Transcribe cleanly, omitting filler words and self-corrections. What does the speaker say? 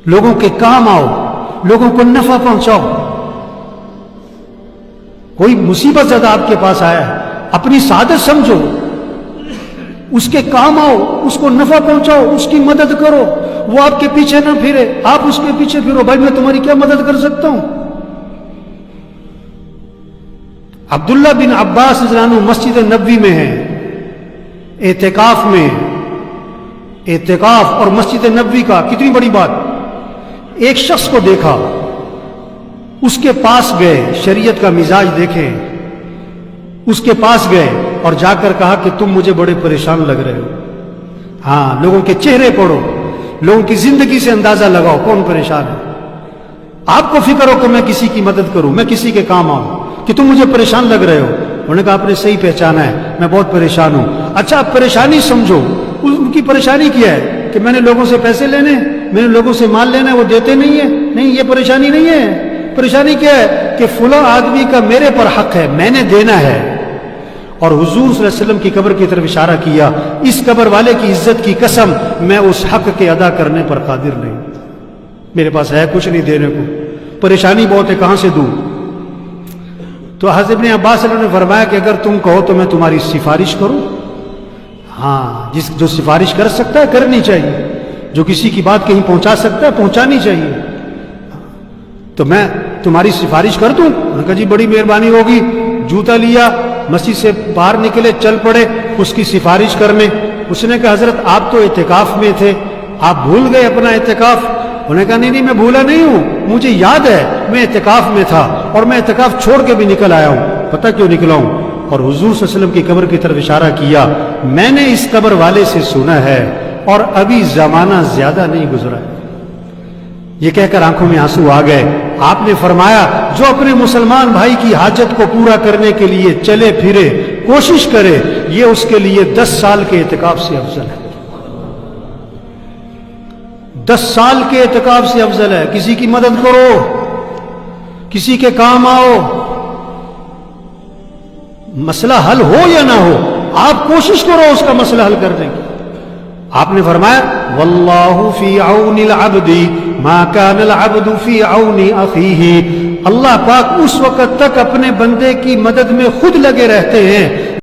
لوگوں کے کام آؤ، لوگوں کو نفع پہنچاؤ. کوئی مصیبت زدہ آپ کے پاس آیا ہے، اپنی سعادت سمجھو، اس کے کام آؤ، اس کو نفع پہنچاؤ، اس کی مدد کرو. وہ آپ کے پیچھے نہ پھرے، آپ اس کے پیچھے پھرو. بھائی میں تمہاری کیا مدد کر سکتا ہوں؟ عبداللہ بن عباس رضی اللہ عنہ مسجد نبوی میں ہیں، اعتکاف میں. اعتکاف اور مسجد نبوی کا کتنی بڑی بات. ایک شخص کو دیکھا، اس کے پاس گئے، شریعت کا مزاج دیکھیں، اس کے پاس گئے اور جا کر کہا کہ تم مجھے بڑے پریشان لگ رہے ہو. ہاں، لوگوں کے چہرے پڑھو، لوگوں کی زندگی سے اندازہ لگاؤ کون پریشان ہے. آپ کو فکر ہو کہ میں کسی کی مدد کروں، میں کسی کے کام آؤں، کہ تم مجھے پریشان لگ رہے ہو. انہوں نے کہا آپ نے صحیح پہچانا ہے، میں بہت پریشان ہوں. اچھا آپ پریشانی سمجھو. ان کی پریشانی کیا ہے کہ میں نے لوگوں سے پیسے لینے، میں نے لوگوں سے مال لینا ہے، وہ دیتے نہیں ہیں. نہیں، یہ پریشانی نہیں ہے. پریشانی کیا ہے کہ فلاں آدمی کا میرے پر حق ہے، میں نے دینا ہے. اور حضور صلی اللہ علیہ وسلم کی قبر کی طرف اشارہ کیا، اس قبر والے کی عزت کی قسم میں اس حق کے ادا کرنے پر قادر نہیں، میرے پاس ہے کچھ نہیں دینے کو، پریشانی بہت ہے، کہاں سے دوں. تو حضرت ابن عباس نے فرمایا کہ اگر تم کہو تو میں تمہاری سفارش کروں. ہاں، جو سفارش کر سکتا ہے کرنی چاہیے، جو کسی کی بات کہیں پہنچا سکتا ہے پہنچانی چاہیے. تو میں تمہاری سفارش کر دوں؟ انہوں نے کہا جی بڑی مہربانی ہوگی. جوتا لیا، مسجد سے باہر نکلے، چل پڑے اس کی سفارش کرنے. اس نے کہا حضرت آپ تو اعتکاف میں تھے، آپ بھول گئے اپنا اعتکاف؟ انہوں نے کہا نہیں میں بھولا نہیں ہوں، مجھے یاد ہے میں اعتکاف میں تھا اور میں اعتکاف چھوڑ کے بھی نکل آیا ہوں. پتہ کیوں نکلا ہوں؟ اور حضور صلی اللہ علیہ وسلم کی قبر کی طرف اشارہ کیا، میں نے اس قبر والے سے سنا ہے اور ابھی زمانہ زیادہ نہیں گزرا ہے. یہ کہہ کر آنکھوں میں آنسو آ گئے. آپ نے فرمایا جو اپنے مسلمان بھائی کی حاجت کو پورا کرنے کے لیے چلے پھرے، کوشش کرے، یہ اس کے لیے 10 سال کے اعتکاف سے افضل ہے. 10 سال کے اعتکاف سے افضل ہے. کسی کی مدد کرو، کسی کے کام آؤ. مسئلہ حل ہو یا نہ ہو، آپ کوشش کرو اس کا مسئلہ حل کرنے کی. آپ نے فرمایا واللہ فی عون العبد ما کان العبد فی عون اخیہ. اللہ پاک اس وقت تک اپنے بندے کی مدد میں خود لگے رہتے ہیں